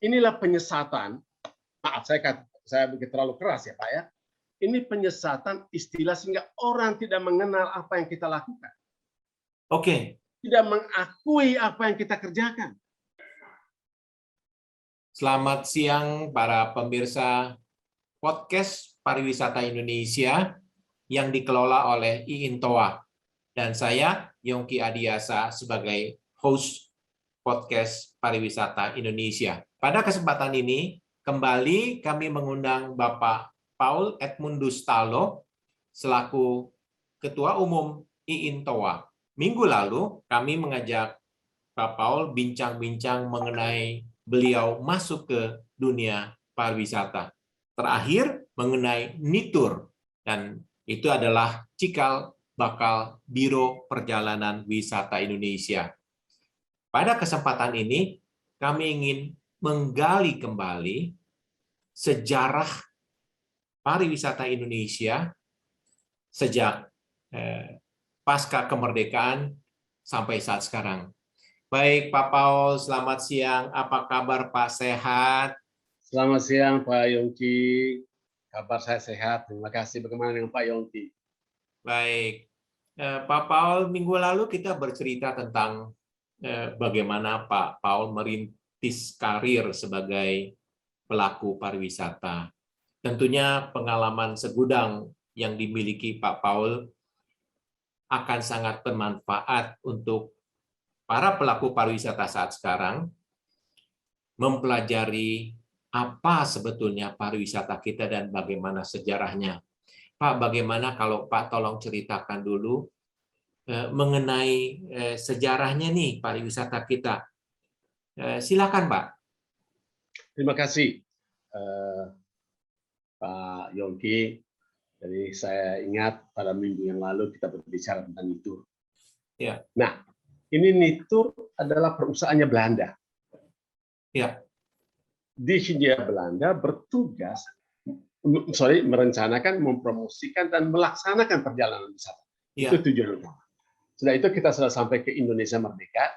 inilah penyesatan. Maaf, saya begitu terlalu keras ya Pak ya. Ini penyesatan istilah sehingga orang tidak mengenal apa yang kita lakukan. Oke. Tidak mengakui apa yang kita kerjakan. Selamat siang para pemirsa podcast Pariwisata Indonesia yang dikelola oleh IINTOA. Dan saya, Yongki Adiasa, sebagai host podcast Pariwisata Indonesia. Pada kesempatan ini, kembali kami mengundang Bapak Paul Edmundus Talo selaku Ketua Umum IINTOA. Minggu lalu, kami mengajak Pak Paul bincang-bincang mengenai beliau masuk ke dunia pariwisata. Terakhir, mengenai NITUR, dan itu adalah cikal bakal Biro Perjalanan Wisata Indonesia. Pada kesempatan ini, kami ingin menggali kembali sejarah pariwisata Indonesia sejak pasca kemerdekaan sampai saat sekarang. Baik, Pak Paul, selamat siang. Apa kabar, Pak? Sehat? Selamat siang, Pak Yongki. Kabar saya sehat. Terima kasih. Bagaimana dengan Pak Yongki? Baik. Pak Paul, minggu lalu kita bercerita tentang bagaimana Pak Paul merintis karir sebagai pelaku pariwisata. Tentunya pengalaman segudang yang dimiliki Pak Paul akan sangat bermanfaat untuk para pelaku pariwisata saat sekarang mempelajari apa sebetulnya pariwisata kita dan bagaimana sejarahnya. Pak, bagaimana kalau Pak tolong ceritakan dulu mengenai sejarahnya nih pariwisata kita. Silakan, Pak. Terima kasih, Pak Yongki. Jadi saya ingat pada minggu yang lalu kita berbicara tentang NITUR. Ya. Nah, ini NITUR adalah perusahaannya Belanda. Ya. Di Hindia Belanda bertugas, merencanakan, mempromosikan, dan melaksanakan perjalanan wisata. Ya. Itu tujuan utama. Setelah itu kita sudah sampai ke Indonesia merdeka,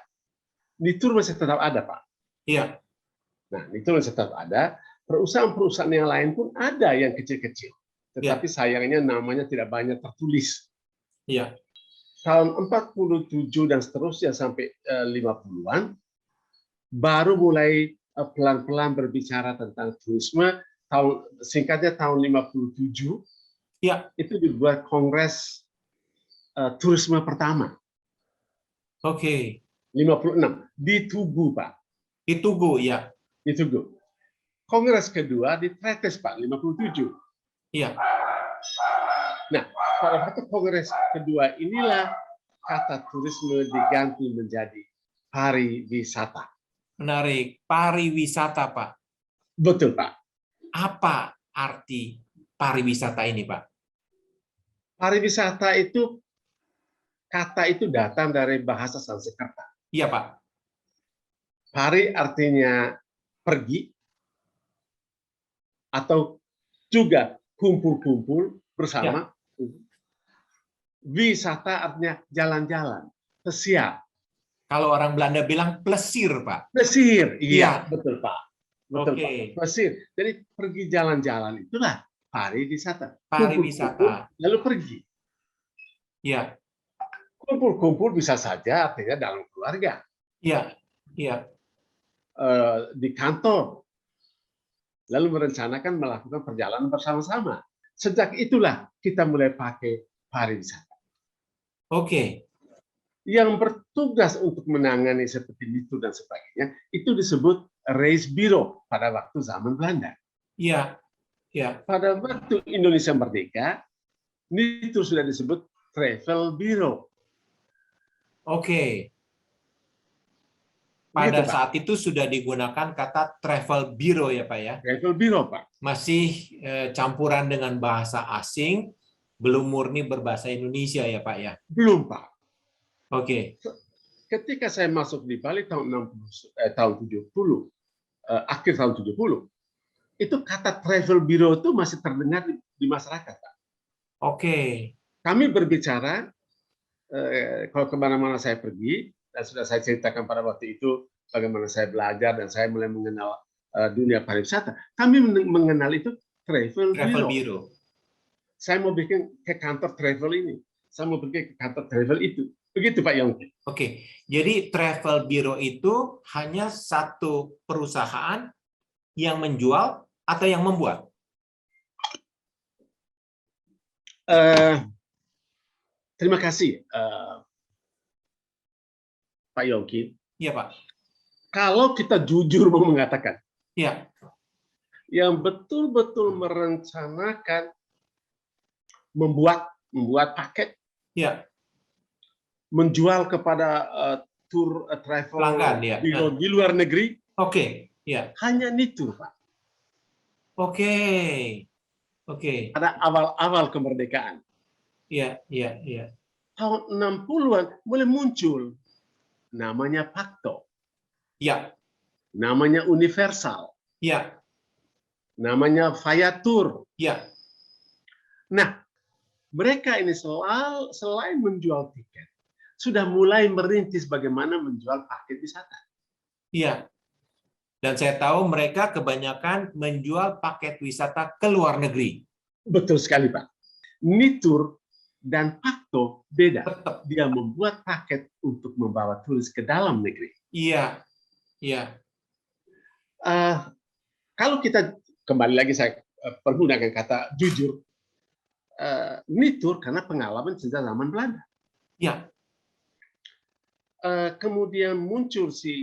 NITUR masih tetap ada, Pak. Iya. Nah, NITUR masih tetap ada. Perusahaan-perusahaan yang lain pun ada yang kecil-kecil. Tetapi sayangnya namanya tidak banyak tertulis. Iya. Tahun 47 dan seterusnya sampai 50-an, baru mulai pelan-pelan berbicara tentang turisme. Singkatnya tahun 57, ya. Itu dibuat kongres turisme pertama. Oke. 56 di Tugu, Pak. Di Tugu, ya. Di Tugu. Kongres kedua di Tretes, Pak, 57. Iya. Nah, pada waktu kongres kedua inilah kata turisme diganti menjadi pariwisata. Menarik. Pariwisata, Pak. Betul, Pak. Apa arti pariwisata ini, Pak? Pariwisata itu, kata itu datang dari bahasa Sanskerta. Iya, Pak. Pari artinya pergi, atau juga kumpul-kumpul bersama. Ya. Wisata artinya jalan-jalan, pesiar. Kalau orang Belanda bilang plesir, Pak. Plesir, iya, betul, Pak. Betul, Oke. Pak. Plesir. Jadi pergi jalan-jalan itulah pariwisata. Pariwisata. Lalu pergi. Iya. Kumpul-kumpul bisa saja artinya dalam keluarga. Iya, iya. Di kantor. Lalu merencanakan melakukan perjalanan bersama-sama. Sejak itulah kita mulai pakai pariwisata. Oke. Yang bertugas untuk menangani seperti itu dan sebagainya, itu disebut Reisbiro pada waktu zaman Belanda. Iya, iya. Pada waktu Indonesia merdeka, itu sudah disebut Travel Bureau. Oke. Pada Begitu, saat itu sudah digunakan kata travel bureau ya, Pak ya? Travel Bureau, Pak. Masih campuran dengan bahasa asing, belum murni berbahasa Indonesia ya, Pak ya? Belum, Pak. Oke. Ketika saya masuk di Bali tahun 70, akhir tahun 70, itu kata Travel Bureau itu masih terdengar di masyarakat, Pak. Oke. Kami berbicara, kalau kemana-mana saya pergi, dan sudah saya ceritakan pada waktu itu bagaimana saya belajar dan saya mulai mengenal dunia pariwisata, kami mengenal itu travel Travel bureau. Bureau. Saya mau bikin ke kantor travel ini, saya mau pergi ke kantor travel itu. Begitu Pak Yongki. Oke, jadi Travel Bureau itu hanya satu perusahaan yang menjual atau yang membuat? Terima kasih Pak Yongki. Iya, Pak. Kalau kita jujur mau mengatakan, Iya, yang betul-betul merencanakan membuat paket, iya. menjual kepada tour travel Pelanggan, ya. di luar negeri, Oke, iya. hanya Nitur, Pak. Oke. Oke. Pada awal-awal kemerdekaan. Iya, iya, iya. Tahun 60-an mulai muncul namanya Pakto, Iya, namanya Universal, iya, namanya Viatur. iya. Nah, mereka ini selain menjual tiket, sudah mulai merintis bagaimana menjual paket wisata. Iya. Dan saya tahu mereka kebanyakan menjual paket wisata ke luar negeri. Betul sekali, Pak. Nitur dan Pakto beda. Tetap. Dia membuat paket untuk membawa turis ke dalam negeri. Iya, iya. Kalau kita kembali lagi, saya pergunakan kata jujur, Nitur karena pengalaman sejak zaman Belanda. Iya. Kemudian muncul si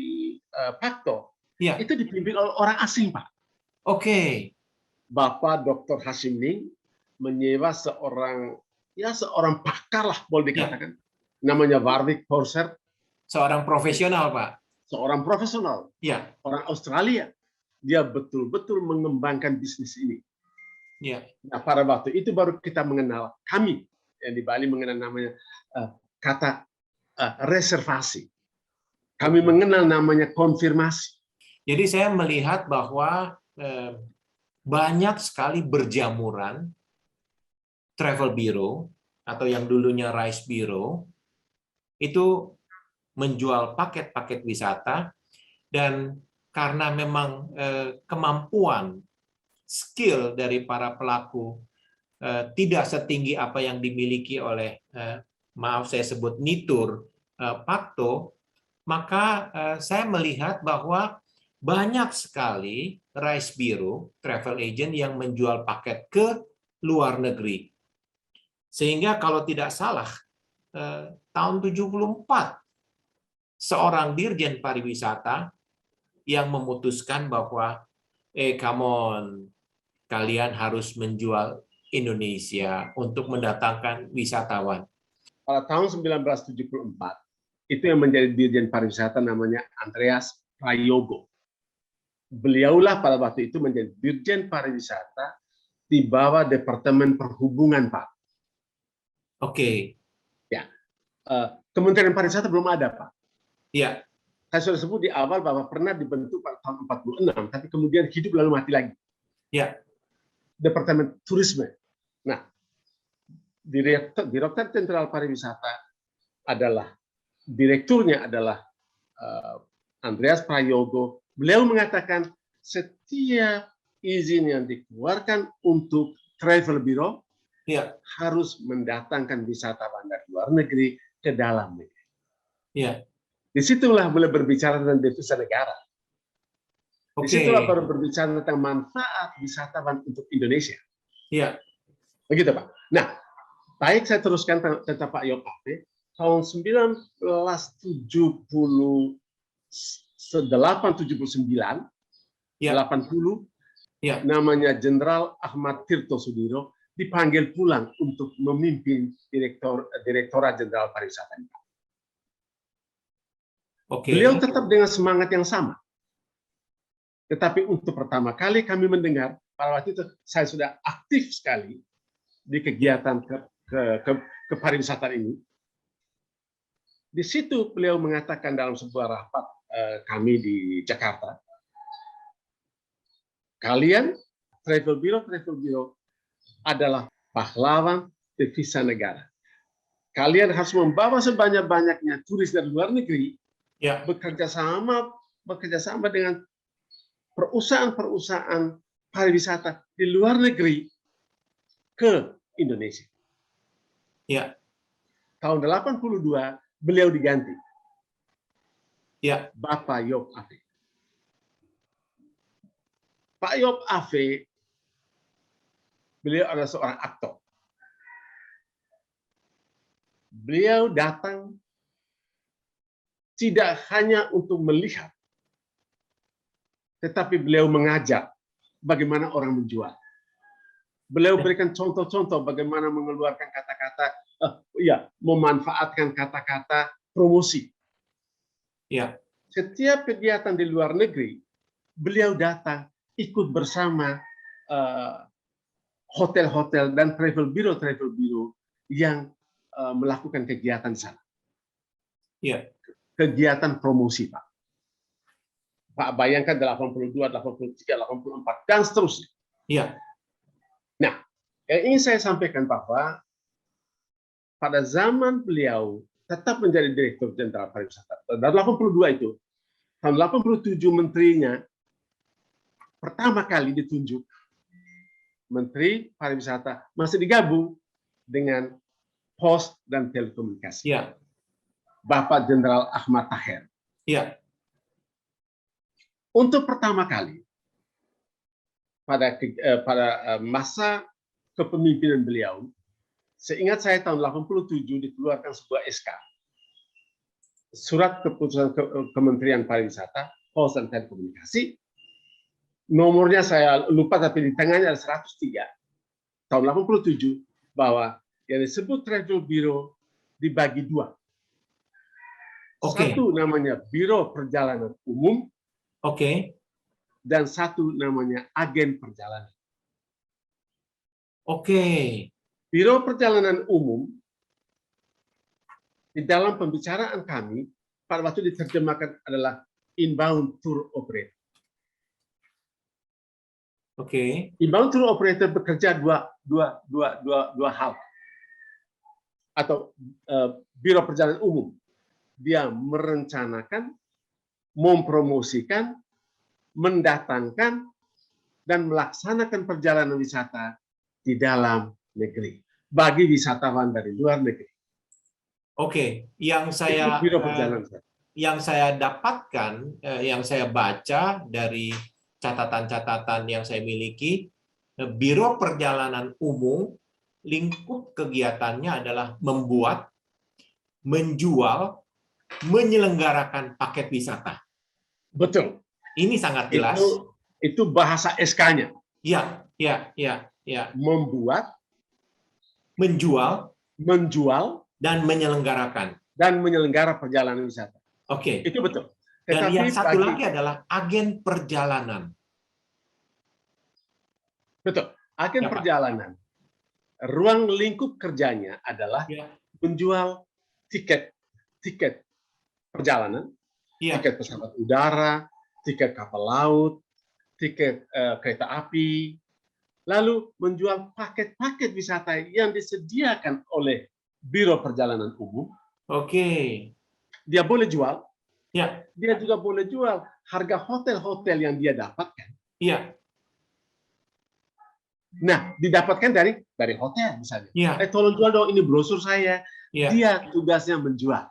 Pakto, Iya. itu dipimpin oleh orang asing, Pak. Oke. Bapak Dr. Hashim Ning menyewa seorang pakar lah boleh dikatakan, namanya Warwick Forser. Seorang profesional, Pak. Seorang profesional, Iya. orang Australia. Dia betul-betul mengembangkan bisnis ini. Iya. Nah, pada waktu itu baru kita mengenal, kami yang di Bali mengenal namanya kata reservasi. Kami mengenal namanya konfirmasi. Jadi saya melihat bahwa banyak sekali berjamuran travel bureau atau yang dulunya Rice Bureau itu menjual paket-paket wisata, dan karena memang kemampuan skill dari para pelaku tidak setinggi apa yang dimiliki oleh maaf saya sebut Nitur, Pakto, maka saya melihat bahwa banyak sekali Rice Bureau, travel agent yang menjual paket ke luar negeri. Sehingga kalau tidak salah, tahun 74, seorang dirjen pariwisata yang memutuskan bahwa, come on, kalian harus menjual Indonesia untuk mendatangkan wisatawan. Pada tahun 1974, itu yang menjadi dirjen pariwisata namanya Andreas Prayogo. Beliaulah pada waktu itu menjadi dirjen pariwisata di bawah Departemen Perhubungan, Pak. Oke. Ya, Kementerian Pariwisata belum ada, Pak. Iya. Saya sudah sebut di awal bahwa pernah dibentuk pada tahun 46, tapi kemudian hidup lalu mati lagi. Iya. Departemen Turisme. Nah, Direktur Jenderal Pariwisata adalah direkturnya adalah Andreas Prayogo. Beliau mengatakan setiap izin yang dikeluarkan untuk travel bureau Iya. harus mendatangkan wisatawan dari luar negeri ke dalam negeri. Iya. Disitulah mulai berbicara tentang devisa negara. Disitulah baru berbicara tentang manfaat wisatawan untuk Indonesia. Iya. Begitu, Pak. Nah, baik saya teruskan tentang Pak Yop Ave. Tahun 1978-79, Ya. 80, Ya. namanya Jenderal Ahmad Tirto Sudiro dipanggil pulang untuk memimpin Direktorat Jenderal Pariwisata. Oke. Beliau tetap dengan semangat yang sama. Tetapi untuk pertama kali kami mendengar, pada waktu itu saya sudah aktif sekali di kegiatan kepariwisataan ini. Di situ beliau mengatakan dalam sebuah rapat kami di Jakarta, kalian travel bureau adalah pahlawan devisa negara. Kalian harus membawa sebanyak-banyaknya turis dari luar negeri, Ya. bekerja sama dengan perusahaan-perusahaan pariwisata di luar negeri ke Indonesia. Ya. Tahun 82 beliau diganti. Ya. Bapak Yop Ave. Pak Yop Ave, beliau adalah seorang aktor. Beliau datang tidak hanya untuk melihat, tetapi beliau mengajar bagaimana orang menjual. Beliau berikan contoh-contoh bagaimana mengeluarkan kata-kata, memanfaatkan kata-kata promosi. Ya. Setiap kegiatan di luar negeri, beliau datang ikut bersama hotel-hotel dan travel bureau yang melakukan kegiatan sana. Ya. Kegiatan promosi, Pak. Pak bayangkan 82, 83, 84 dan seterusnya. Ya. Nah, yang ingin saya sampaikan bahwa pada zaman beliau tetap menjadi Direktur Jenderal Pariwisata. Tahun 82 itu, tahun 87 menterinya pertama kali ditunjuk Menteri Pariwisata masih digabung dengan Pos dan Telekomunikasi. Ya. Bapak Jenderal Ahmad Taher. Ya. Untuk pertama kali pada masa kepemimpinan beliau, seingat saya tahun 87 dikeluarkan sebuah SK, surat keputusan Kementerian Pariwisata, Pos dan Telekomunikasi, nomornya saya lupa tapi di tengahnya ada 103 tahun 87, bahwa yang disebut travel bureau dibagi dua. Oke. Satu namanya Biro Perjalanan Umum, Oke. dan satu namanya agen perjalanan. Oke. Biro Perjalanan Umum di dalam pembicaraan kami pada waktu diterjemahkan adalah inbound tour operator. Oke. Inbound tour operator bekerja dua hal. Atau Biro Perjalanan Umum, dia merencanakan, mempromosikan, mendatangkan, dan melaksanakan perjalanan wisata di dalam negeri bagi wisatawan dari luar negeri. Oke, yang Itu Biro Perjalanan. dapatkan, yang saya baca dari catatan-catatan yang saya miliki, Biro Perjalanan Umum lingkup kegiatannya adalah membuat, menjual, menyelenggarakan paket wisata. Betul. Ini sangat jelas. Itu bahasa SK-nya. Ya. Membuat, menjual, dan menyelenggarakan. Dan menyelenggara perjalanan wisata. Oke. Itu betul. Dan Tetapi yang satu lagi adalah agen perjalanan. Betul. Agen perjalanan. Ruang lingkup kerjanya adalah menjual tiket perjalanan, tiket pesawat udara, tiket kapal laut, tiket kereta api, lalu menjual paket-paket wisata yang disediakan oleh Biro Perjalanan Umum. Oke. Dia boleh jual. Ya. Dia juga boleh jual harga hotel-hotel yang dia dapatkan. Iya. Nah, didapatkan dari hotel misalnya. Ya. Tolong jual dong, ini brosur saya. Ya. Dia tugasnya menjual.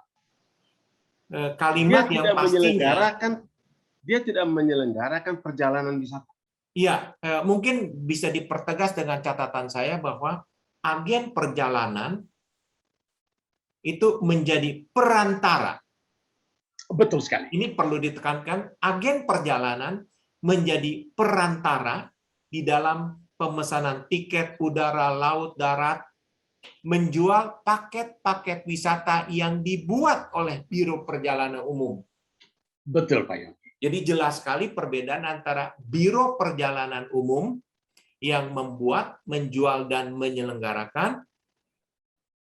Kalimat yang pastinya. Dia tidak menyelenggarakan perjalanan wisata. Iya, mungkin bisa dipertegas dengan catatan saya bahwa agen perjalanan itu menjadi perantara. Betul sekali. Ini perlu ditekankan, agen perjalanan menjadi perantara di dalam pemesanan tiket udara, laut, darat, menjual paket-paket wisata yang dibuat oleh Biro Perjalanan Umum. Betul, Pak Yongki. Jadi jelas sekali perbedaan antara Biro Perjalanan Umum yang membuat, menjual, dan menyelenggarakan,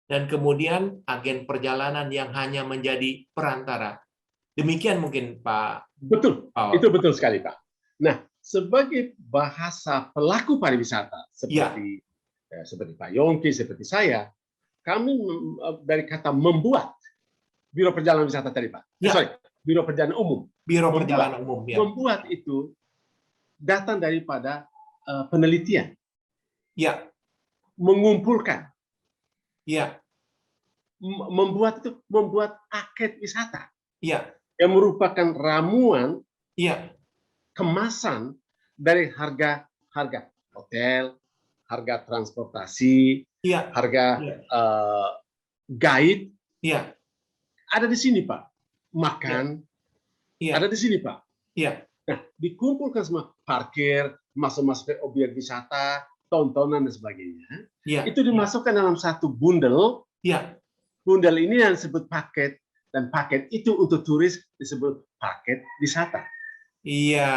dan kemudian agen perjalanan yang hanya menjadi perantara. Demikian mungkin, Pak. Betul, itu betul sekali, Pak. Nah, sebagai bahasa pelaku pariwisata seperti Pak Yongki, seperti saya, kami dari kata membuat Biro Perjalanan Wisata tadi, Pak. Biro Perjalanan Umum. Biro Perjalanan Umum. Membuat itu datang daripada penelitian, Ya, mengumpulkan, ya, membuat paket wisata ya, yang merupakan ramuan ya, kemasan dari harga hotel, harga transportasi, ya, harga ya, guide, ya, ada di sini Pak. ya, Makan, ya, ada di sini Pak. ya, Nah, dikumpulkan semua, parkir, masuk-masuk ke objek wisata, tontonan dan sebagainya. ya, Itu dimasukkan dalam satu bundel. ya, Bundel ini yang disebut paket, dan paket itu untuk turis disebut paket wisata. iya.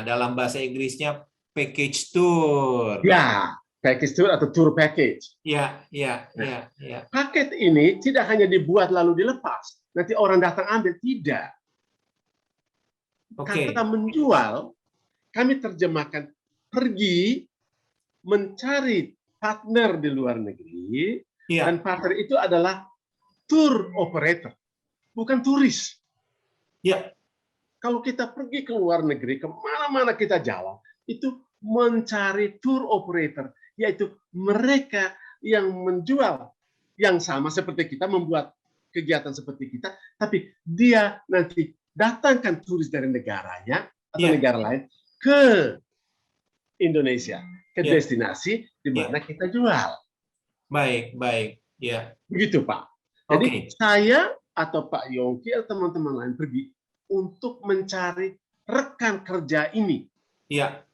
Dalam bahasa Inggrisnya package tour. Ya, package tour atau tour package. Ya, ya, Nah, ya, ya. paket ini tidak hanya dibuat lalu dilepas, nanti orang datang ambil, tidak. Oke. Kata menjual, kami terjemahkan pergi mencari partner di luar negeri, Ya, dan partner itu adalah tour operator, bukan turis. ya, Kalau kita pergi ke luar negeri, kemana-mana kita jalan, itu mencari tour operator, yaitu mereka yang menjual yang sama seperti kita, membuat kegiatan seperti kita, tapi dia nanti datangkan turis dari negaranya atau ya, negara lain ke Indonesia, ke ya, destinasi di mana ya. kita jual. Baik, baik. Ya. Begitu Pak. Jadi Oke. saya atau Pak Yongki atau teman-teman lain pergi untuk mencari rekan kerja ini. Ya.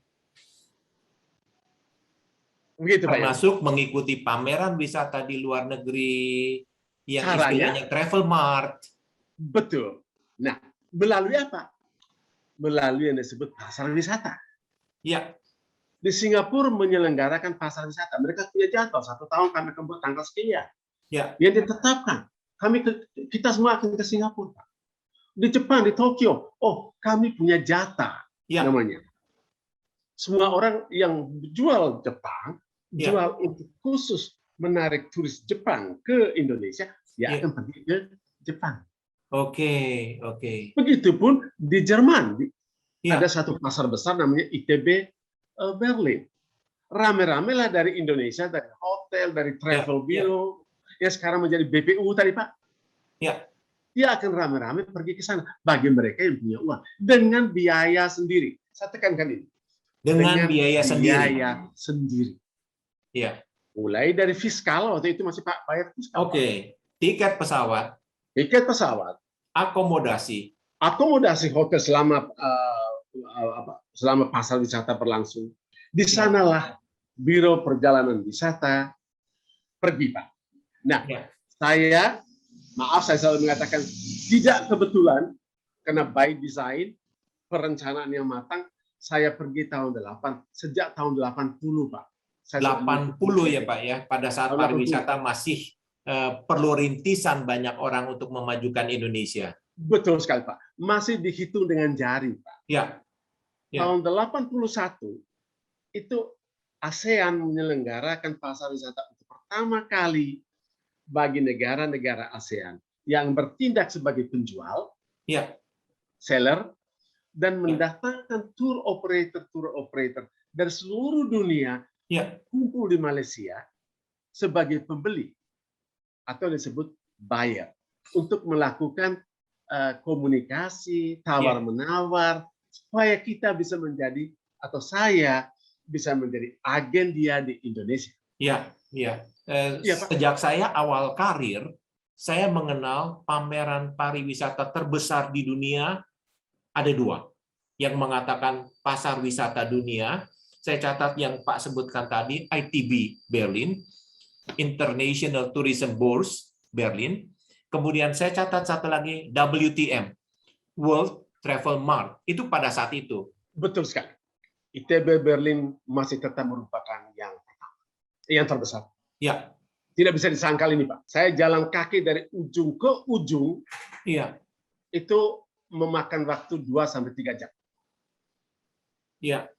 Begitu Pak Yongki. Termasuk mengikuti pameran wisata di luar negeri yang Caranya, istilahnya travel mart. betul. Nah, melalui apa? Melalui yang disebut pasar wisata. Ya, Di Singapura menyelenggarakan pasar wisata. Mereka punya jadwal, 1 tahun kami akan buat tanggal sekian. ya, Yang ditetapkan. Kita semua akan ke Singapura, Pak. Di Jepang, di Tokyo, oh kami punya jatah ya, namanya. Semua orang yang jual Jepang, ya. jual untuk khusus menarik turis Jepang ke Indonesia, dia Ya. akan pergi ke Jepang. Oke, oke. Begitupun di Jerman, Ya, ada satu pasar besar namanya ITB Berlin. Rame-rame lah dari Indonesia, dari hotel, dari travel ya, bureau, ya sekarang menjadi BPU tadi Pak. ya. Dia akan rame-rame pergi ke sana bagi mereka yang punya uang dengan biaya sendiri. Saya tekankan ini. Dengan biaya sendiri. Biaya sendiri. Ya. Mulai dari fiskal, waktu itu masih Pak bayar fiskal. Oke. Tiket pesawat, Tiket pesawat, akomodasi, akomodasi hotel selama pasar wisata berlangsung. Di sanalah Biro Perjalanan Wisata pergi, Pak. Nah, ya, saya selalu mengatakan tidak kebetulan karena by design, perencanaan yang matang, saya pergi sejak tahun 80, Pak. 80 ya Pak ya. Pada saat Tahun pariwisata masih perlu rintisan banyak orang untuk memajukan Indonesia. Betul sekali, Pak. Masih dihitung dengan jari, Pak. Ya. Ya. Tahun 81 itu ASEAN menyelenggarakan pasar wisata untuk pertama kali bagi negara-negara ASEAN yang bertindak sebagai penjual, Ya. seller, dan mendatangkan tour operator dari seluruh dunia Ya. kumpul di Malaysia sebagai pembeli atau disebut buyer untuk melakukan komunikasi, tawar-menawar, supaya kita bisa menjadi, atau saya bisa menjadi agen dia di Indonesia. Ya, ya. Iya, Pak. Sejak saya awal karir, saya mengenal pameran pariwisata terbesar di dunia ada 2. Yang mengatakan pasar wisata dunia, saya catat yang Pak sebutkan tadi, ITB Berlin, International Tourism Bourse Berlin. Kemudian saya catat satu lagi, WTM, World Travel Mart. Itu pada saat itu. Betul sekali. ITB Berlin masih tetap merupakan yang pertama, yang terbesar. Ya. Tidak bisa disangkal ini, Pak. Saya jalan kaki dari ujung ke ujung, Iya. itu memakan waktu 2-3 jam. Iya.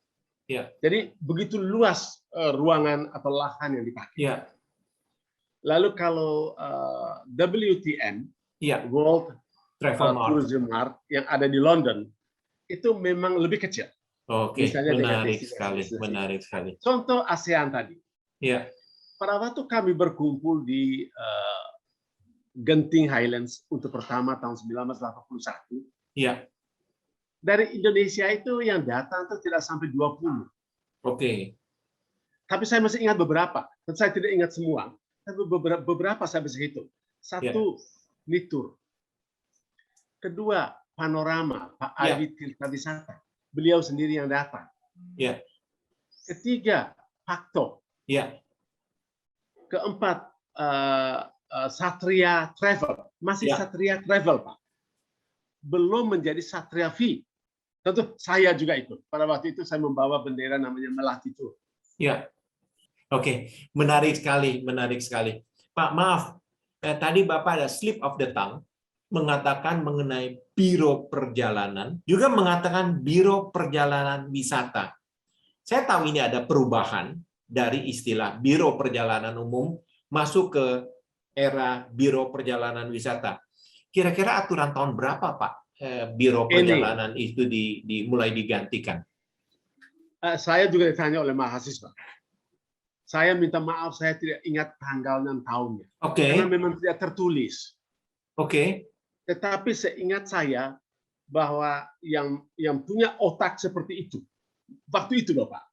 Ya. Jadi begitu luas ruangan atau lahan yang dipakai. Ya. Lalu kalau WTM, Ya. World Travel Mart. Tourism Mart yang ada di London, itu memang lebih kecil. Oke, Misalnya dengan menarik destinasi sekali, destinasi. menarik sekali. Contoh ASEAN tadi. Ya, Pada waktu kami berkumpul di Genting Highlands untuk pertama tahun 1981, ya, dari Indonesia itu yang datang itu tidak sampai 20. oke, Tapi saya masih ingat beberapa. Dan saya tidak ingat semua. Tapi beberapa saya bisa hitung. ya, Satu, Nitur. Kedua, Panorama, Pak ya, Adi Tirta Wisata. Beliau sendiri yang datang. ya, Ketiga, Pakto. ya, Keempat, Satria Travel. Masih ya, Satria Travel, Pak. Belum menjadi Satria V. Tentu saya juga itu. Pada waktu itu saya membawa bendera namanya Melati Tour. ya. Oke, menarik sekali, menarik sekali. Pak, maaf, tadi Bapak ada slip of the tongue mengatakan mengenai biro perjalanan, juga mengatakan biro perjalanan wisata. Saya tahu ini ada perubahan dari istilah biro perjalanan umum masuk ke era biro perjalanan wisata. Kira-kira aturan tahun berapa, Pak, biro perjalanan itu mulai digantikan? Saya juga ditanya oleh mahasiswa. Saya minta maaf, saya tidak ingat tanggal dan tahunnya. Oke. Karena memang tidak tertulis. Oke. Tetapi seingat saya bahwa yang punya otak seperti itu, waktu itu loh Pak.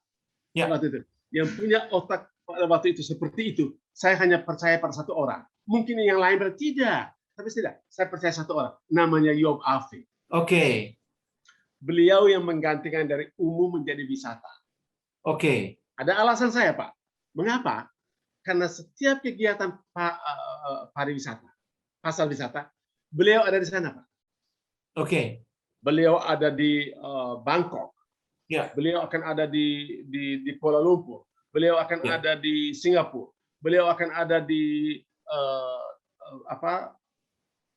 Ya. Waktu itu. Yang punya otak pada waktu itu seperti itu, saya hanya percaya pada satu orang. Mungkin yang lain tidak. Tapi tidak, saya percaya satu orang. Namanya Yob Afi. Oke. Beliau yang menggantikan dari umum menjadi wisata. Oke. Ada alasan saya, Pak. Mengapa? Karena setiap kegiatan pariwisata, pasar wisata, beliau ada di sana, Pak. Oke. Beliau ada di Bangkok. Ya. Beliau akan ada di Kuala Lumpur. Beliau akan ada di Singapura. Beliau akan ada di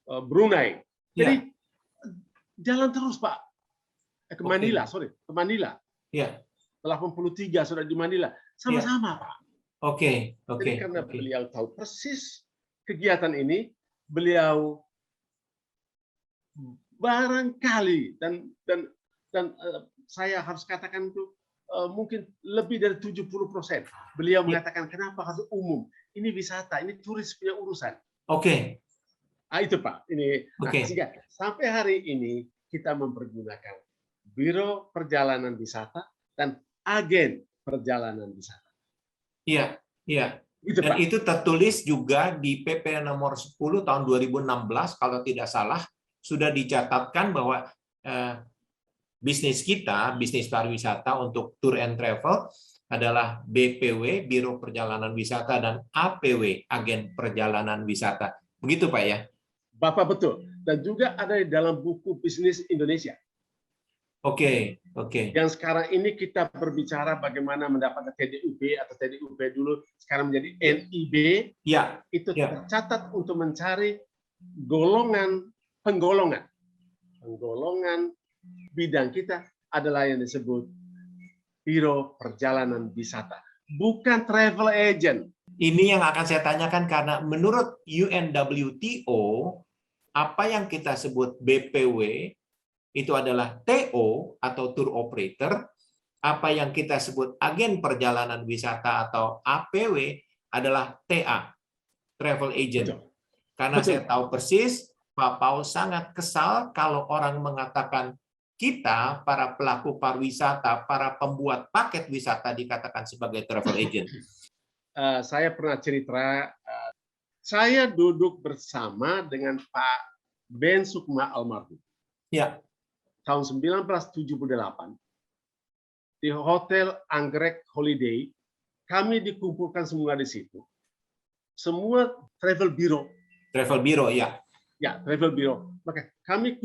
Brunei. Jadi jalan terus, Pak. Ke Manila, ke Manila. Ya. 83 sudah di Manila. Sama-sama, Pak. Oke. Jadi karena beliau tahu persis kegiatan ini, beliau barangkali dan saya harus katakan itu mungkin lebih dari 70%. Beliau mengatakan kenapa harus umum? Ini wisata, ini turis punya urusan. Oke. Itu Pak. Ini sehingga sampai hari ini kita mempergunakan Biro Perjalanan Wisata dan agen perjalanan wisata. Iya, iya. Gitu, Dan Pak. itu tertulis juga di PP nomor 10 tahun 2016 kalau tidak salah sudah dicatatkan bahwa bisnis kita, bisnis pariwisata untuk tour and travel adalah BPW, Biro Perjalanan Wisata, dan APW, Agen Perjalanan Wisata. Begitu Pak ya? Bapak betul. Dan juga ada di dalam buku Bisnis Indonesia. Oke. Yang sekarang ini kita berbicara bagaimana mendapatkan TDUB atau TDUB dulu sekarang menjadi NIB. Ya. Itu tercatat untuk mencari penggolongan bidang kita adalah yang disebut Biro Perjalanan Wisata, bukan travel agent. Ini yang akan saya tanyakan karena menurut UNWTO apa yang kita sebut BPW itu adalah TO atau tour operator, apa yang kita sebut agen perjalanan wisata atau APW adalah TA, travel agent. Betul. Karena saya tahu persis, Pak Paul sangat kesal kalau orang mengatakan kita, para pelaku pariwisata, para pembuat paket wisata dikatakan sebagai travel agent. Saya pernah cerita, saya duduk bersama dengan Pak Ben Sukma almarhum. Ya. Tahun 1978 di Hotel Anggrek Holiday, kami dikumpulkan semua di situ. Semua travel bureau. Travel bureau, ya. Ya, travel bureau. Maka kami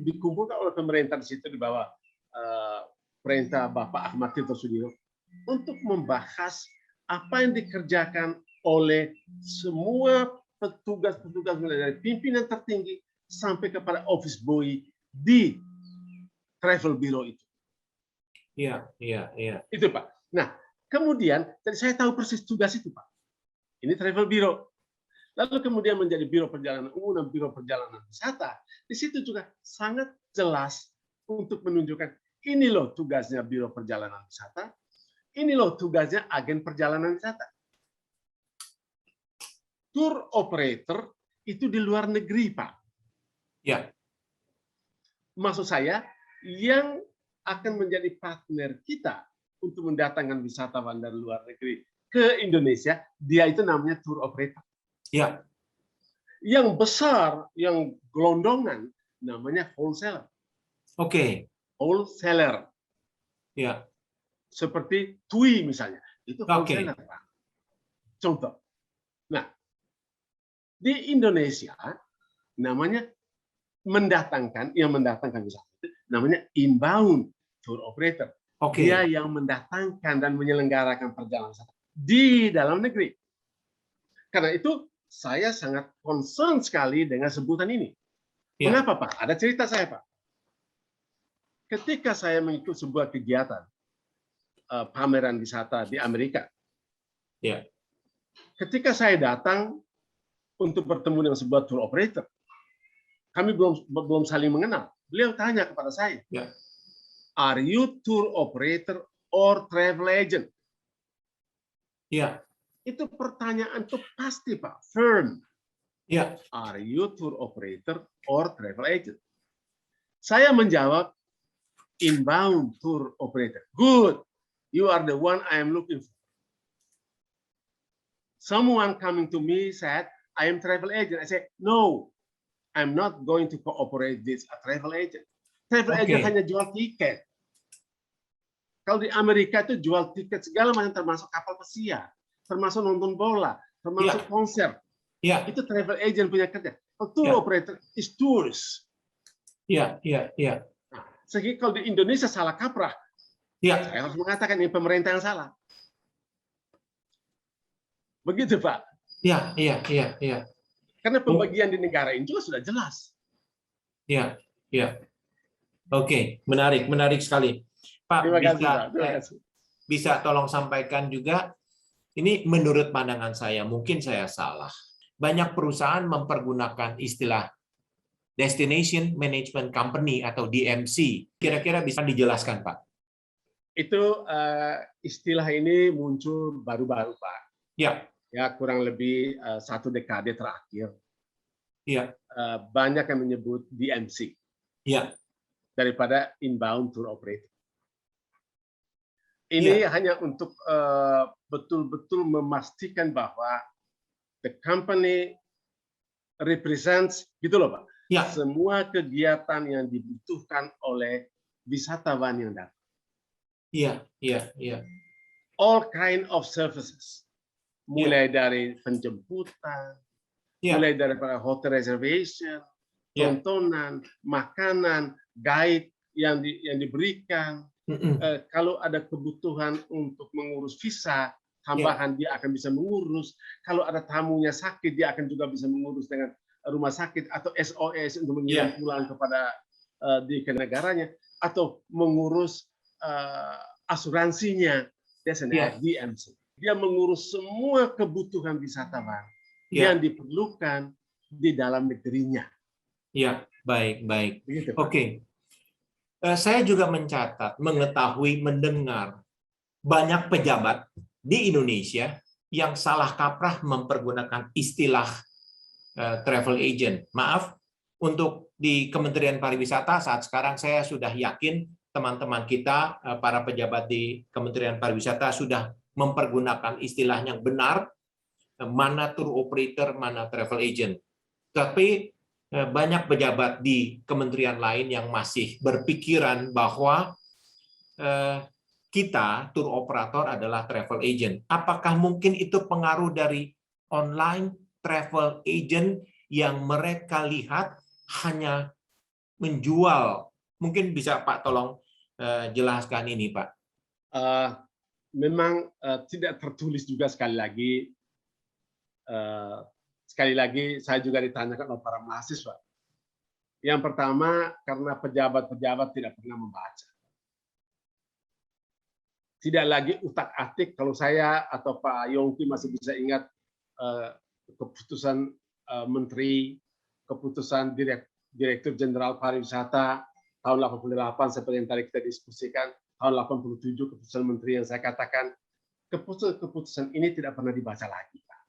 dikumpulkan oleh pemerintah di situ di bawah perintah Bapak Ahmad Tirto Sudiro untuk membahas apa yang dikerjakan oleh semua petugas-petugas mulai dari pimpinan tertinggi sampai kepada office boy di travel bureau itu. Iya. Itu Pak. Nah, kemudian saya tahu persis tugas itu Pak. Ini travel bureau. Lalu kemudian menjadi Biro Perjalanan Umum dan Biro Perjalanan Wisata. Di situ juga sangat jelas untuk menunjukkan ini loh tugasnya Biro Perjalanan Wisata, ini loh tugasnya agen perjalanan wisata. Tour operator itu di luar negeri, Pak. Ya. Maksud saya, yang akan menjadi partner kita untuk mendatangkan wisatawan dari luar negeri ke Indonesia, dia itu namanya tour operator. Ya. Yang besar, yang gelondongan, namanya wholesaler. Oke. Wholesaler. Ya. Seperti TUI misalnya. Itu Oke. wholesaler, Pak. Contoh. Nah, di Indonesia, namanya yang mendatangkan wisata itu namanya inbound tour operator. Oke. Dia yang mendatangkan dan menyelenggarakan perjalanan wisata di dalam negeri. Karena itu saya sangat concern sekali dengan sebutan ini. Ya. Mengapa, Pak? Ada cerita saya, Pak. Ketika saya mengikuti sebuah kegiatan pameran wisata di Amerika, Ya. ketika saya datang untuk bertemu dengan sebuah tour operator, kami belum saling mengenal. Beliau tanya kepada saya, Ya. "Are you tour operator or travel agent?" Ya. Itu pertanyaan itu pasti, Pak, firm. Ya. Are you tour operator or travel agent? Saya menjawab, inbound tour operator. Good, you are the one I am looking for. Someone coming to me said, I am travel agent. I said, no, I'm not going to cooperate with a travel agent. Travel agent hanya jual tiket. Kalau di Amerika itu jual tiket segala macam, termasuk kapal pesiar, termasuk nonton bola, termasuk konser. Ya. Itu travel agent punya kerja. Tour operator is tourist. Ya. Nah, sehingga kalau di Indonesia salah kaprah, saya harus mengatakan ini pemerintah yang salah. Begitu, Pak. Iya. Karena pembagian di negara ini juga sudah jelas. Iya. Oke, menarik sekali. Pak, Terima kasih, Pak. Terima kasih. Bisa tolong sampaikan juga, ini menurut pandangan saya, mungkin saya salah. Banyak perusahaan mempergunakan istilah Destination Management Company atau DMC. Kira-kira bisa dijelaskan, Pak? Itu istilah ini muncul baru-baru, Pak. Ya. Ya, kurang lebih 1 dekade terakhir. Iya. Banyak yang menyebut DMC. Iya. Daripada inbound tour operator. Ini hanya untuk betul-betul memastikan bahwa the company represents, gitu loh, Pak. Ya. Semua kegiatan yang dibutuhkan oleh wisatawan yang datang. Iya. All kind of services. Mulai dari penjemputan, mulai dari hotel reservation, tontonan, makanan, guide yang diberikan. Kalau ada kebutuhan untuk mengurus visa tambahan, dia akan bisa mengurus. Kalau ada tamunya sakit, dia akan juga bisa mengurus dengan rumah sakit atau SOS untuk mengirim pulang kepada ke negaranya, atau mengurus asuransinya. That's an DMC. Dia mengurus semua kebutuhan wisatawan yang diperlukan di dalam negerinya. Ya, baik. Begitu, Pak. Oke. Saya juga mencatat, mengetahui, mendengar banyak pejabat di Indonesia yang salah kaprah mempergunakan istilah travel agent. Maaf, untuk di Kementerian Pariwisata saat sekarang saya sudah yakin teman-teman kita, para pejabat di Kementerian Pariwisata sudah mempergunakan istilah yang benar, mana tour operator, mana travel agent. Tapi banyak pejabat di kementerian lain yang masih berpikiran bahwa kita, tour operator, adalah travel agent. Apakah mungkin itu pengaruh dari online travel agent yang mereka lihat hanya menjual? Mungkin bisa Pak tolong jelaskan ini, Pak. Memang tidak tertulis juga sekali lagi. Sekali lagi saya juga ditanyakan oleh para mahasiswa. Yang pertama, karena pejabat-pejabat tidak pernah membaca. Tidak lagi utak-atik. Kalau saya atau Pak Yongki masih bisa ingat keputusan menteri, keputusan direktur jenderal pariwisata, tahun 88 seperti yang tadi kita diskusikan, tahun 87 keputusan menteri yang saya katakan, keputusan ini tidak pernah dibaca lagi, Pak.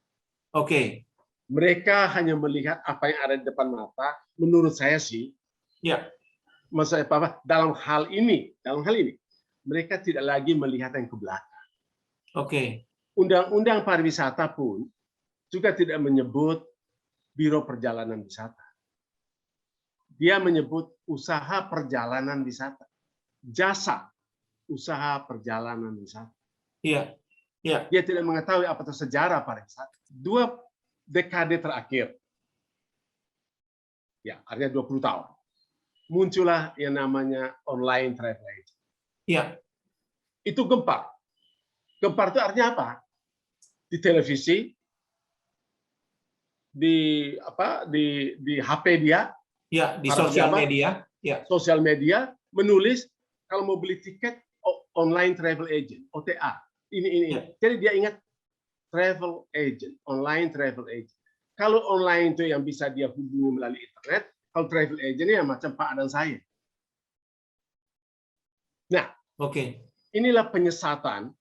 Oke. Mereka hanya melihat apa yang ada di depan mata. Menurut saya sih, Ya. maksudnya Pak, dalam hal ini, mereka tidak lagi melihat yang ke belakang. Oke. Undang-undang pariwisata pun juga tidak menyebut Biro Perjalanan Wisata. Dia menyebut usaha perjalanan wisata, jasa usaha perjalanan wisata. Iya. Ya. Dia tidak mengetahui apa itu sejarah pariwisata. 2 dekade terakhir, ya artinya 20 tahun, muncullah yang namanya online travel agent. Iya. Itu gempar. Gempar itu artinya apa? Di televisi, di HP dia, Ya, di para sosial pejabat, media. Ya. sosial media menulis kalau mau beli tiket online travel agent, OTA. Ini. Ya. Jadi dia ingat travel agent, online travel agent. Kalau online itu yang bisa dia hubungi melalui internet, kalau travel agent ya macam Pak dan saya. Nah, Oke. inilah penyesatan.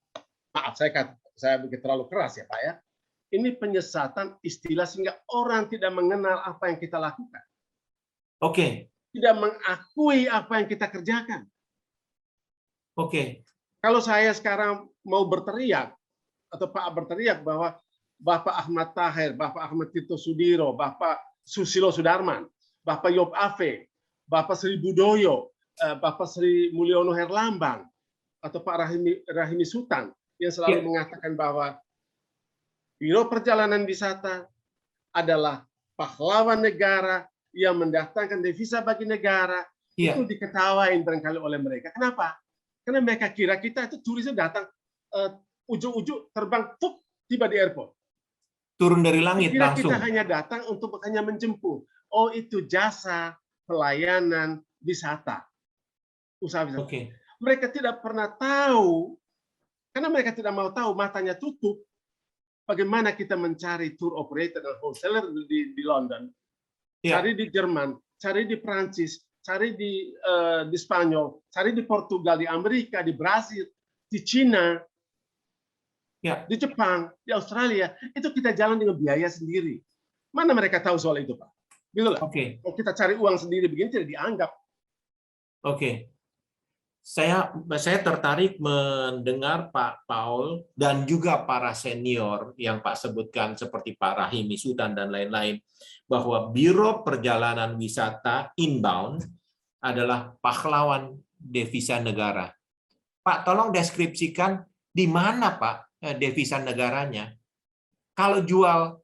Maaf, saya begitu terlalu keras ya Pak ya. Ini penyesatan istilah sehingga orang tidak mengenal apa yang kita lakukan. Oke. Tidak mengakui apa yang kita kerjakan. Oke. Kalau saya sekarang mau berteriak, atau Pak berteriak bahwa Bapak Ahmad Taher, Bapak Ahmad Tito Sudiro, Bapak Susilo Sudarman, Bapak Yop Ave, Bapak Sri Budoyo, Bapak Sri Mulyono Herlambang, atau Pak Rahimi Sultan, yang selalu mengatakan bahwa Biro Perjalanan Wisata adalah pahlawan negara yang mendatangkan devisa bagi negara, itu diketawain barangkali oleh mereka. Kenapa? Karena mereka kira kita itu turisnya datang ujung-ujung terbang, tiba di airport. Turun dari langit Kira langsung. kita hanya datang untuk hanya menjemput. Oh, itu jasa pelayanan wisata, usaha wisata. Oke. Mereka tidak pernah tahu, karena mereka tidak mau tahu, matanya tutup. Bagaimana kita mencari tour operator dan wholesaler di London, cari di Jerman, cari di Prancis, cari di Spanyol, cari di Portugal, di Amerika, di Brasil, di Cina, di Jepang, di Australia. Itu kita jalan dengan biaya sendiri. Mana mereka tahu soal itu, Pak? Gitu lah. Kalau kita cari uang sendiri begini tidak dianggap. Oke. Saya tertarik mendengar Pak Paul dan juga para senior yang Pak sebutkan seperti Pak Rahimi Sultan dan lain-lain, bahwa Biro Perjalanan Wisata inbound adalah pahlawan devisa negara. Pak, tolong deskripsikan di mana Pak devisa negaranya. Kalau jual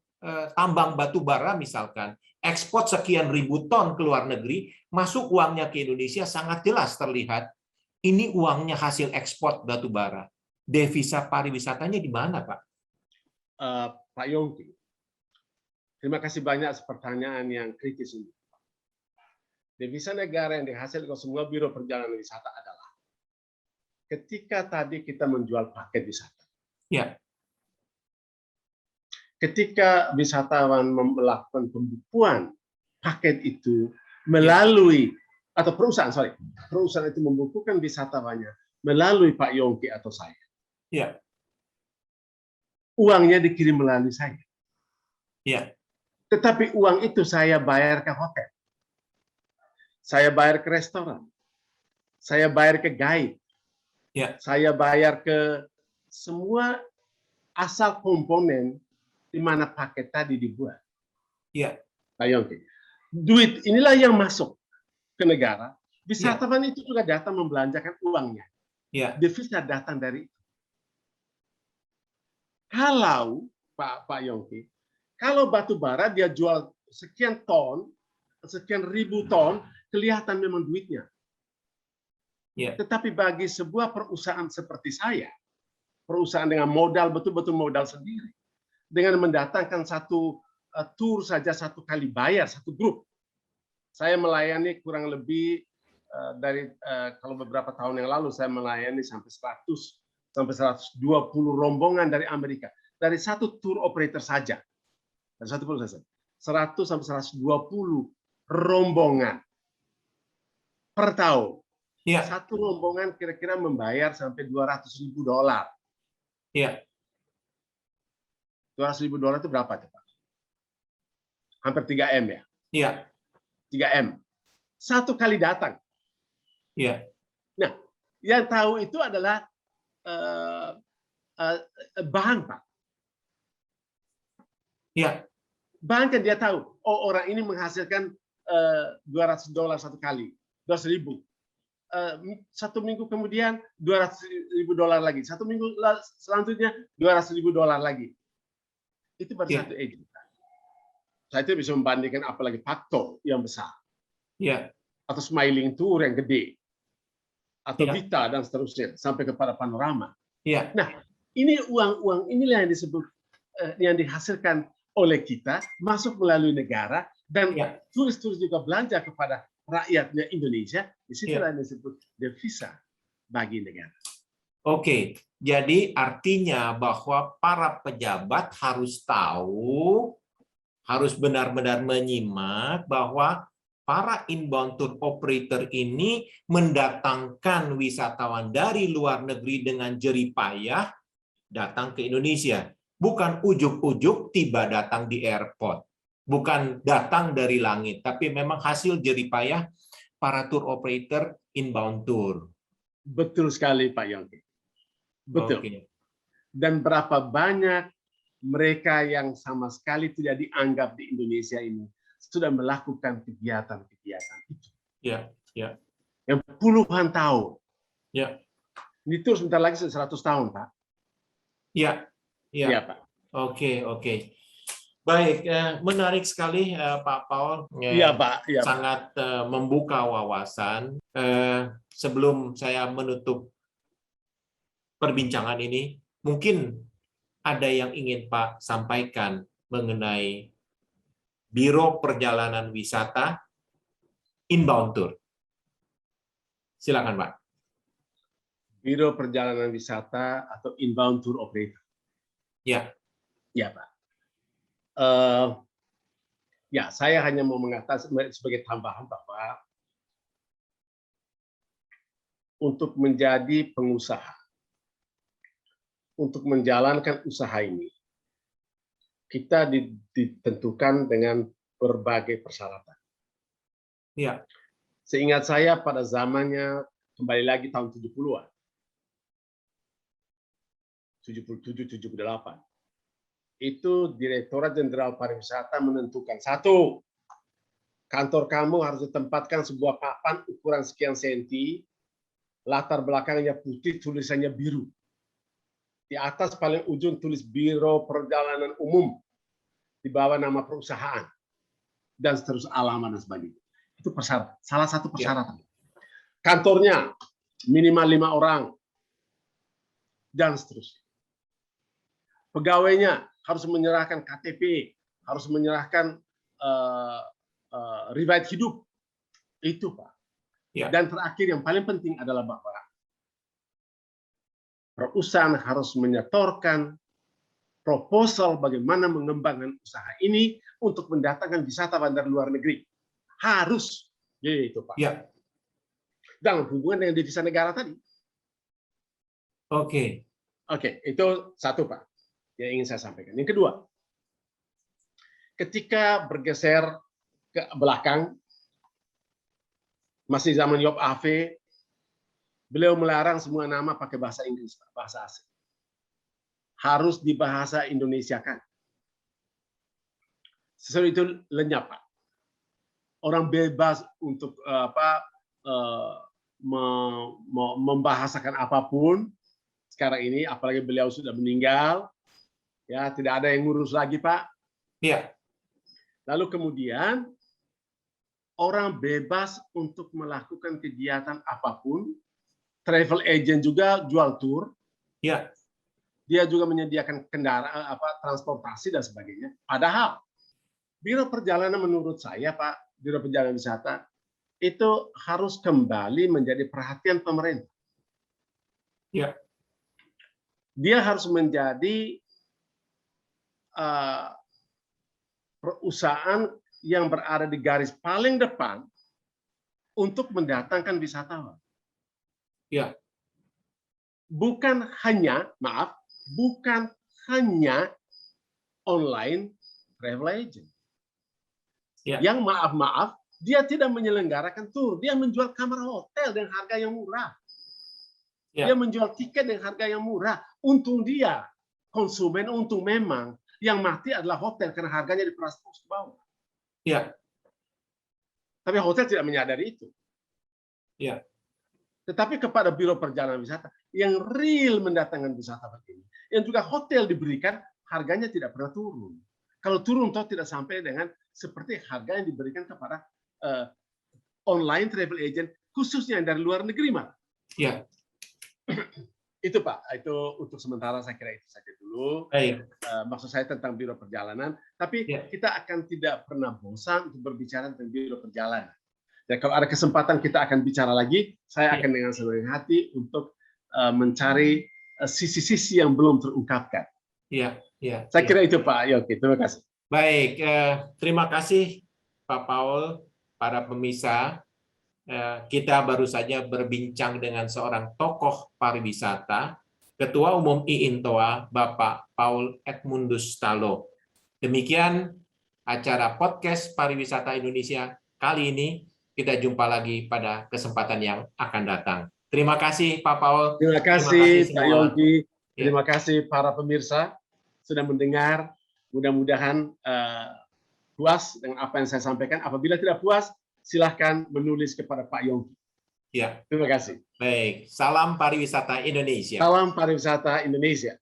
tambang batu bara misalkan, ekspor sekian ribu ton ke luar negeri, masuk uangnya ke Indonesia sangat jelas terlihat. Ini uangnya hasil ekspor batu bara. Devisa pariwisatanya di mana, Pak? Pak Yongki, terima kasih banyak pertanyaan yang kritis ini. Devisa negara yang dihasilkan semua Biro Perjalanan Wisata adalah ketika tadi kita menjual paket wisata. Ya. Ketika wisatawan melakukan pembukuan paket itu melalui atau perusahaan itu membukukan wisatawannya melalui Pak Yongki atau saya. Ya. Uangnya dikirim melalui saya. Ya. Tetapi uang itu saya bayar ke hotel. Saya bayar ke restoran. Saya bayar ke guide. Ya. Saya bayar ke semua asal komponen di mana paket tadi dibuat. Ya. Pak Yongki. Duit inilah yang masuk ke negara, wisatawan itu juga datang membelanjakan uangnya. Devisa datang dari itu. Kalau Pak Yongki, kalau batu bara dia jual sekian ton, sekian ribu ton, kelihatan memang duitnya. Tetapi bagi sebuah perusahaan seperti saya, perusahaan dengan modal betul-betul modal sendiri, dengan mendatangkan satu tour saja satu kali bayar satu grup. Saya melayani kurang lebih dari kalau beberapa tahun yang lalu saya melayani sampai 100 sampai 120 rombongan dari Amerika, dari satu tour operator saja. Dari satu saja. 100 sampai 120 rombongan. per tahun. Iya, Satu rombongan kira-kira membayar sampai $200.000. iya, $200.000 itu berapa, Pak? Hampir 3 M ya? iya, 3 M. Satu kali datang. iya, Nah, yang tahu itu adalah bank, Pak. iya, Bank kan dia tahu, oh orang ini menghasilkan $200 satu kali, 200.000. 1 minggu kemudian $200.000 lagi. 1 minggu selanjutnya $200.000 lagi. Itu pada iya, satu agent. Saya tidak bisa membandingkan apalagi Pakto yang besar, iya, atau Smiling Tour yang gede, atau iya, Vita dan seterusnya sampai kepada Panorama. iya, Nah, ini uang inilah yang disebut yang dihasilkan oleh kita masuk melalui negara dan iya, turis-turis juga belanja kepada rakyatnya Indonesia. Disitulah iya. yang disebut devisa bagi negara. Oke, jadi artinya bahwa para pejabat harus tahu, harus benar-benar menyimak bahwa para inbound tour operator ini mendatangkan wisatawan dari luar negeri dengan jerih payah datang ke Indonesia. Bukan ujuk-ujuk tiba datang di airport. Bukan datang dari langit, tapi memang hasil jerih payah para tour operator inbound tour. Betul sekali, Pak Yongki. Betul. Oke. Dan berapa banyak mereka yang sama sekali tidak dianggap di Indonesia ini sudah melakukan kegiatan-kegiatan itu. Ya, ya. Yang puluhan tahun. Ya. Ini terus sebentar lagi 100 tahun, Pak. Ya, ya. Iya, Pak. Oke, oke. Baik, menarik sekali Pak Paul. Iya, Pak. Iya, sangat membuka wawasan. Sebelum saya menutup perbincangan ini, mungkin ada yang ingin Pak sampaikan mengenai Biro Perjalanan Wisata Inbound Tour. Silakan, Pak. Biro Perjalanan Wisata atau Inbound Tour Operator. Ya. Ya, Pak. Ya, saya hanya mau mengatakan sebagai tambahan bahwa untuk menjadi pengusaha, untuk menjalankan usaha ini, kita ditentukan dengan berbagai persyaratan. Ya. Seingat saya pada zamannya, kembali lagi tahun 70-an, 77-78, itu Direktorat Jenderal Pariwisata menentukan, satu, kantor kamu harus ditempatkan sebuah papan ukuran sekian senti, latar belakangnya putih, tulisannya biru. Di atas paling ujung tulis Biro Perjalanan Umum, di bawah nama perusahaan, dan seterusnya alamat dan sebagainya. Itu persyaratan. Salah satu persyaratan. Kantornya minimal 5 orang, dan seterusnya. Pegawainya harus menyerahkan KTP, harus menyerahkan riwayat hidup. Itu, Pak. Ya. Dan terakhir yang paling penting adalah bahwa perusahaan harus menyetorkan proposal bagaimana mengembangkan usaha ini untuk mendatangkan wisatawan dari luar negeri. Harus. Gitu, Pak. Ya. Dalam hubungan dengan devisa negara tadi. Oke. Oke, itu satu, Pak, yang ingin saya sampaikan. Yang kedua, ketika bergeser ke belakang, masih zaman Job Ave, beliau melarang semua nama pakai bahasa Inggris, bahasa asing. Harus dibahasa Indonesiakan. Sesuatu itu lenyap, Pak. Orang bebas untuk membahasakan apapun. Sekarang ini, apalagi beliau sudah meninggal, ya tidak ada yang ngurus lagi, Pak. Ya. Lalu kemudian orang bebas untuk melakukan kegiatan apapun. Travel agent juga jual tour. Ya. Dia juga menyediakan kendaraan, transportasi dan sebagainya. Padahal Biro Perjalanan menurut saya, Pak, Biro Perjalanan Wisata itu harus kembali menjadi perhatian pemerintah. Ya. Dia harus menjadi perusahaan yang berada di garis paling depan untuk mendatangkan wisatawan. Ya. Bukan hanya online travel agent. Ya. Yang maaf, dia tidak menyelenggarakan tur, dia menjual kamar hotel dengan harga yang murah. Ya. Dia menjual tiket dengan harga yang murah. Untung dia, konsumen untung memang. Yang mati adalah hotel karena harganya diperas terus ke bawah. Ya. Tapi hotel tidak menyadari itu. Ya. Tetapi kepada biro perjalanan wisata yang real mendatangkan wisatawan ini, yang juga hotel diberikan, harganya tidak pernah turun. Kalau turun, toh tidak sampai dengan seperti harga yang diberikan kepada online travel agent, khususnya yang dari luar negeri, Mas. Ya. Itu Pak, itu untuk sementara saya kira itu saja dulu. Baik. Maksud saya tentang biro perjalanan, tapi Ya. kita akan tidak pernah bosan untuk berbicara tentang biro perjalanan. Ya, kalau ada kesempatan kita akan bicara lagi. Saya akan dengan senang hati untuk mencari sisi-sisi yang belum terungkapkan. Ya, ya. Saya kira itu Pak Yogi. Terima kasih. Baik, terima kasih Pak Paul, para pemirsa. Kita baru saja berbincang dengan seorang tokoh pariwisata, Ketua Umum IINTOA, Bapak Paul Edmundus Talo. Demikian acara podcast Pariwisata Indonesia kali ini. Kita jumpa lagi pada kesempatan yang akan datang. Terima kasih Pak Paul. Terima kasih Pak semua. Yongki. Ya. Terima kasih para pemirsa sudah mendengar. Mudah-mudahan puas dengan apa yang saya sampaikan. Apabila tidak puas, silahkan menulis kepada Pak Yongki. Ya. Terima kasih. Baik, salam pariwisata Indonesia. Salam pariwisata Indonesia.